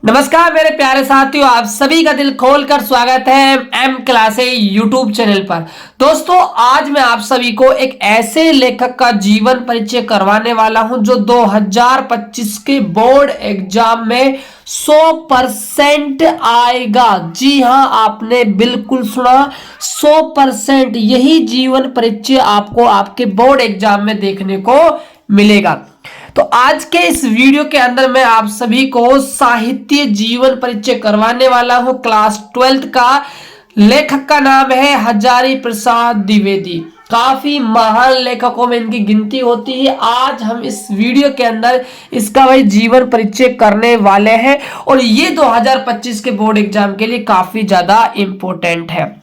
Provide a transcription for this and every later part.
नमस्कार मेरे प्यारे साथियों, आप सभी का दिल खोलकर स्वागत है एम क्लासे यूट्यूब चैनल पर। दोस्तों, आज मैं आप सभी को एक ऐसे लेखक का जीवन परिचय करवाने वाला हूं जो 2025 के बोर्ड एग्जाम में 100% आएगा। जी हां, आपने बिल्कुल सुना, 100% यही जीवन परिचय आपको आपके बोर्ड एग्जाम में देखने को मिलेगा। तो आज के इस वीडियो के अंदर मैं आप सभी को साहित्य जीवन परिचय करवाने वाला हूं क्लास 12th का। लेखक का नाम है हजारी प्रसाद द्विवेदी। काफी महान लेखकों में इनकी गिनती होती है। आज हम इस वीडियो के अंदर इसका भाई जीवन परिचय करने वाले हैं और ये 2025 के बोर्ड एग्जाम के लिए काफी ज्यादा इंपॉर्टेंट है।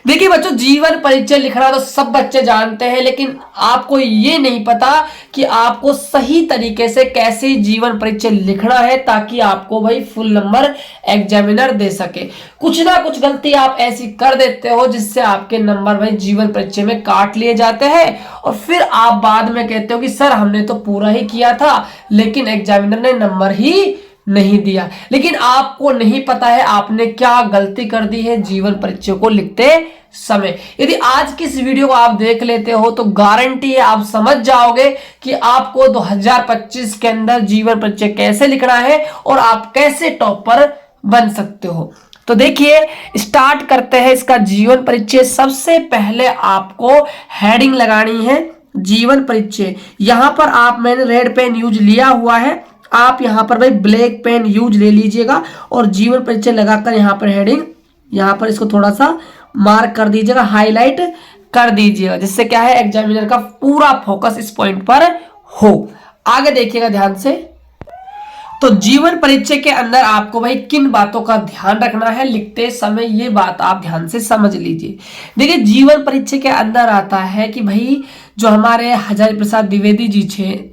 देखिए बच्चों, जीवन परिचय लिखना तो सब बच्चे जानते हैं, लेकिन आपको ये नहीं पता कि आपको सही तरीके से कैसे जीवन परिचय लिखना है ताकि आपको भाई फुल नंबर एग्जामिनर दे सके। कुछ ना कुछ गलती आप ऐसी कर देते हो जिससे आपके नंबर भाई जीवन परिचय में काट लिए जाते हैं और फिर आप बाद में कहते हो कि सर हमने तो पूरा ही किया था लेकिन एग्जामिनर ने नंबर ही नहीं दिया। लेकिन आपको नहीं पता है आपने क्या गलती कर दी है जीवन परिचय को लिखते समय। यदि आज की इस वीडियो को आप देख लेते हो तो गारंटी है आप समझ जाओगे कि आपको 2025 के अंदर जीवन परिचय कैसे लिखना है और आप कैसे टॉपर बन सकते हो। तो देखिए, स्टार्ट करते हैं इसका जीवन परिचय। सबसे पहले आपको हेडिंग लगानी है जीवन परिचय। यहां पर मैंने रेड पेन यूज लिया हुआ है, आप यहां पर भाई ब्लैक पेन यूज ले लीजिएगा और जीवन परिचय लगाकर यहां पर हेडिंग, यहां पर इसको थोड़ा सा मार्क कर दीजिएगा, हाईलाइट कर दीजिएगा, जिससे क्या है एग्जामिनर का पूरा फोकस इस पॉइंट पर हो। आगे देखिएगा ध्यान से। तो जीवन परिचय के अंदर आपको भाई किन बातों का ध्यान रखना है लिखते समय, ये बात आप ध्यान से समझ लीजिए। देखिए, जीवन परिचय के अंदर आता है कि भाई जो हमारे हजारी प्रसाद द्विवेदी जी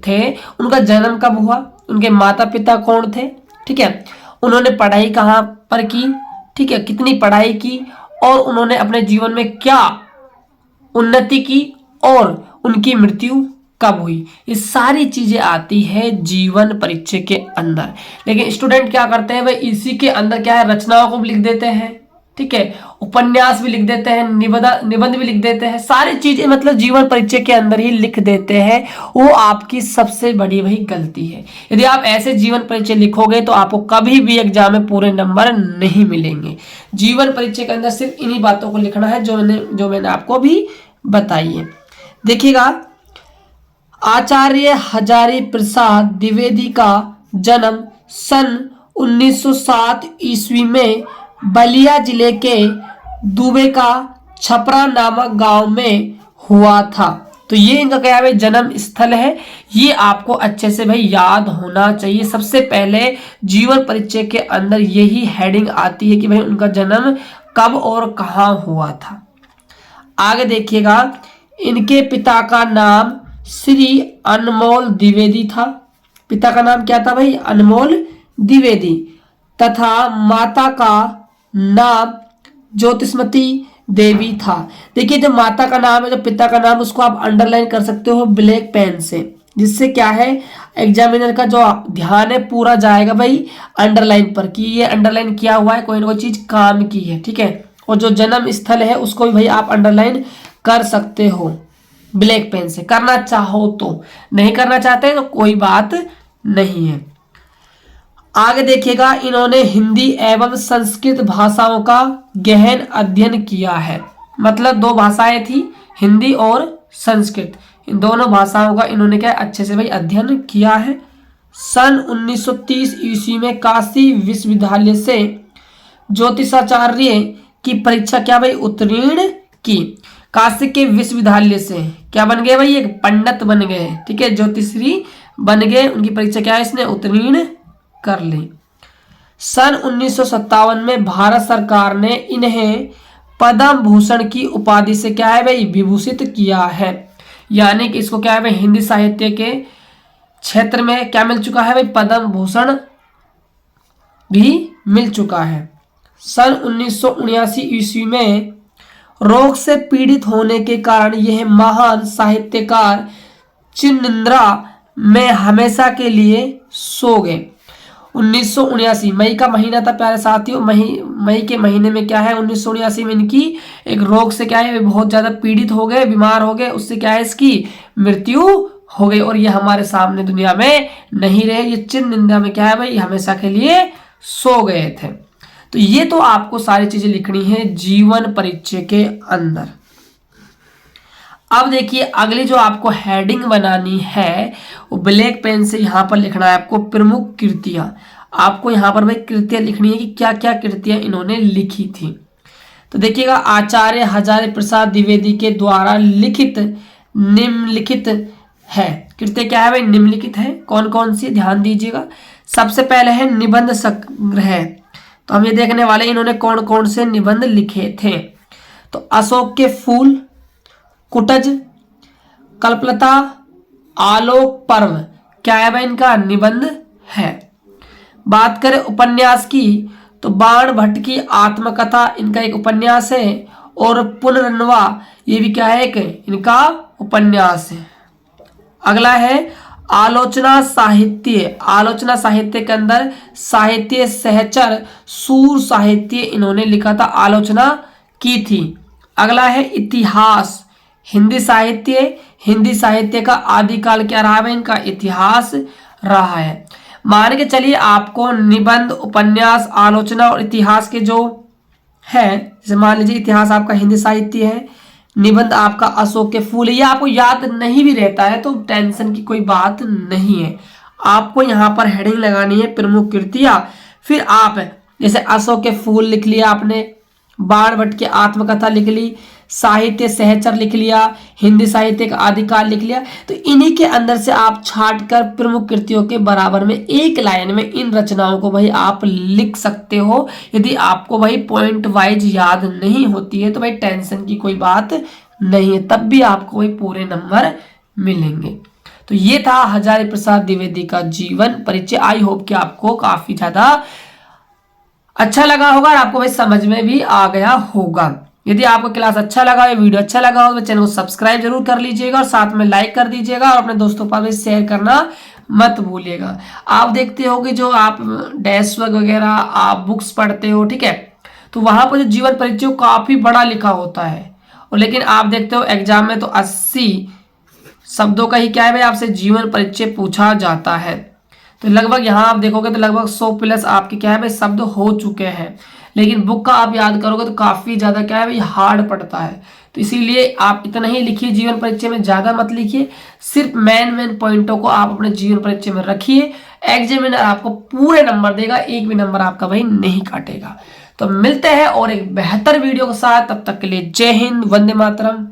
थे, उनका जन्म कब हुआ, उनके माता पिता कौन थे, ठीक है, उन्होंने पढ़ाई कहाँ पर की, ठीक है, कितनी पढ़ाई की और उन्होंने अपने जीवन में क्या उन्नति की और उनकी मृत्यु कब हुई, ये सारी चीजें आती है जीवन परिचय के अंदर। लेकिन स्टूडेंट क्या करते हैं भाई, इसी के अंदर क्या है रचनाओं को भी लिख देते हैं, ठीक है, उपन्यास भी लिख देते हैं, निबंध भी लिख देते हैं, सारी चीजें मतलब जीवन परिचय के अंदर ही लिख देते हैं। वो आपकी सबसे बड़ी वही गलती है। यदि आप ऐसे जीवन परिचय लिखोगे तो आपको कभी भी एग्जाम में पूरे नंबर नहीं मिलेंगे। जीवन परिचय के अंदर सिर्फ इन्हीं बातों को लिखना है जो मैंने आपको भी बताई है। देखिएगा, आचार्य हजारी प्रसाद द्विवेदी का जन्म सन 1907 ईस्वी में बलिया जिले के दुबे का छपरा नामक गांव में हुआ था। तो ये इनका क्या है जन्म स्थल है, ये आपको अच्छे से भाई याद होना चाहिए। सबसे पहले जीवन परिचय के अंदर यही हेडिंग आती है कि भाई उनका जन्म कब और कहाँ हुआ था। आगे देखिएगा, इनके पिता का नाम श्री अनमोल द्विवेदी था। पिता का नाम क्या था भाई, अनमोल द्विवेदी, तथा माता का नाम ज्योतिषमती देवी था। देखिए, जो माता का नाम है, जो पिता का नाम, उसको आप अंडरलाइन कर सकते हो ब्लैक पेन से, जिससे क्या है एग्जामिनर का जो ध्यान है पूरा जाएगा भाई अंडरलाइन पर कि ये अंडरलाइन किया हुआ है, कोई ना कोई चीज काम की है, ठीक है। और जो जन्म स्थल है उसको भी भाई आप अंडरलाइन कर सकते हो ब्लैक पेन से, करना चाहो तो। नहीं करना चाहते तो कोई बात नहीं है। आगे देखिएगा, इन्होंने हिंदी एवं संस्कृत भाषाओं का गहन अध्ययन किया है। मतलब दो भाषाएं थी, हिंदी और संस्कृत, इन दोनों भाषाओं का इन्होंने क्या अच्छे से भाई अध्ययन किया है। सन 1930 ईस्वी में काशी विश्वविद्यालय से ज्योतिषाचार्य की परीक्षा क्या भाई उत्तीर्ण की। काशी के विश्वविद्यालय से क्या बन गए भाई, एक पंडित बन गए, ठीक है, ज्योतिषी बन गए। उनकी परीक्षा क्या है इसने उत्तीर्ण कर ली। सन 1957 में भारत सरकार ने इन्हें पद्म भूषण की उपाधि से क्या है भाई विभूषित किया है। यानी कि इसको क्या है भाई हिंदी साहित्य के क्षेत्र में क्या मिल चुका है भाई, पद्म भूषण भी मिल चुका है। सन 1979 ईस्वी में रोग से पीड़ित होने के कारण यह महान साहित्यकार चिन्निद्रा में हमेशा के लिए सो गए। 1979 मई का महीना था प्यारे साथियों। मई के महीने में क्या है 1979 में इनकी एक रोग से क्या है वे बहुत ज्यादा पीड़ित हो गए, बीमार हो गए, उससे क्या है इसकी मृत्यु हो गई और ये हमारे सामने दुनिया में नहीं रहे। ये चिन्ह निंदा में क्या है भाई हमेशा के लिए सो गए थे। तो ये तो आपको सारी चीजें लिखनी है जीवन परिचय के अंदर। अब देखिए अगली जो आपको हेडिंग बनानी है वो ब्लैक पेन से यहां पर लिखना है आपको प्रमुख कृतियां। आपको यहां पर भाई कृतियां लिखनी है कि क्या क्या कृतियां इन्होंने लिखी थी। तो देखिएगा आचार्य हजारी प्रसाद द्विवेदी के द्वारा लिखित निम्नलिखित है। कृतियां क्या है भाई निम्नलिखित है। कौन कौन सी ध्यान दीजिएगा। सबसे पहले है निबंध संग्रह। तो हम ये देखने वाले इन्होंने कौन कौन से निबंध लिखे थे। तो अशोक के फूल, कुटज, कल्पलता, आलोक पर्व क्या है भाई इनका निबंध है। बात करें उपन्यास की तो बाण भट्ट की आत्मकथा इनका एक उपन्यास है और पुनर्नवा ये भी क्या है एक इनका उपन्यास है। अगला है आलोचना साहित्य। आलोचना साहित्य के अंदर साहित्य सहचर सूर साहित्य इन्होंने लिखा था, आलोचना की थी। अगला है इतिहास हिंदी साहित्य। हिंदी साहित्य का आदिकाल क्या रहा है इनका इतिहास रहा है। मान के चलिए आपको निबंध, उपन्यास, आलोचना और इतिहास के जो है, जैसे मान लीजिए इतिहास आपका हिंदी साहित्य है, निबंध आपका अशोक के फूल है, ये आपको याद नहीं भी रहता है तो टेंशन की कोई बात नहीं है। आपको यहाँ पर हेडिंग लगानी है प्रमुख कृतियां। फिर आप जैसे अशोक के फूल लिख लिया आपने, बाण भट्ट की आत्मकथा लिख ली, साहित्य सहचर लिख लिया, हिंदी साहित्य का आदिकाल लिख लिया। तो इन्हीं के अंदर से आप छांटकर प्रमुख कृतियों के बराबर में एक लाइन में इन रचनाओं को भाई आप लिख सकते हो। यदि आपको भाई पॉइंट वाइज याद नहीं होती है तो भाई टेंशन की कोई बात नहीं है, तब भी आपको भाई पूरे नंबर मिलेंगे। तो ये था हजारी प्रसाद द्विवेदी का जीवन परिचय। आई होप कि आपको काफी ज्यादा अच्छा लगा होगा और आपको भाई समझ में भी आ गया होगा। यदि आपको क्लास अच्छा लगा, ये वीडियो अच्छा लगा हो तो चैनल को सब्सक्राइब जरूर कर लीजिएगा और साथ में लाइक कर दीजिएगा और अपने दोस्तों पर भी शेयर करना मत भूलिएगा। आप देखते हो कि जो आप डेस्क वगैरह आप बुक्स पढ़ते हो, ठीक है, तो वहां पर जो जीवन परिचय काफी बड़ा लिखा होता है और लेकिन आप देखते हो एग्जाम में तो 80 शब्दों का ही क्या है भाई आपसे जीवन परिचय पूछा जाता है। तो लगभग यहाँ आप देखोगे तो लगभग 100 प्लस आपके क्या है भाई शब्द हो चुके हैं, लेकिन बुक का आप याद करोगे तो काफी ज्यादा क्या है भाई हार्ड पड़ता है। तो इसीलिए आप इतना ही लिखिए जीवन परिचय में, ज्यादा मत लिखिए, सिर्फ मेन पॉइंटों को आप अपने जीवन परिचय में रखिए। एग्जामिनर आपको पूरे नंबर देगा, एक भी नंबर आपका भाई नहीं काटेगा। तो मिलते हैं और एक बेहतर वीडियो के साथ, तब तक के लिए जय हिंद, वंदे मातरम।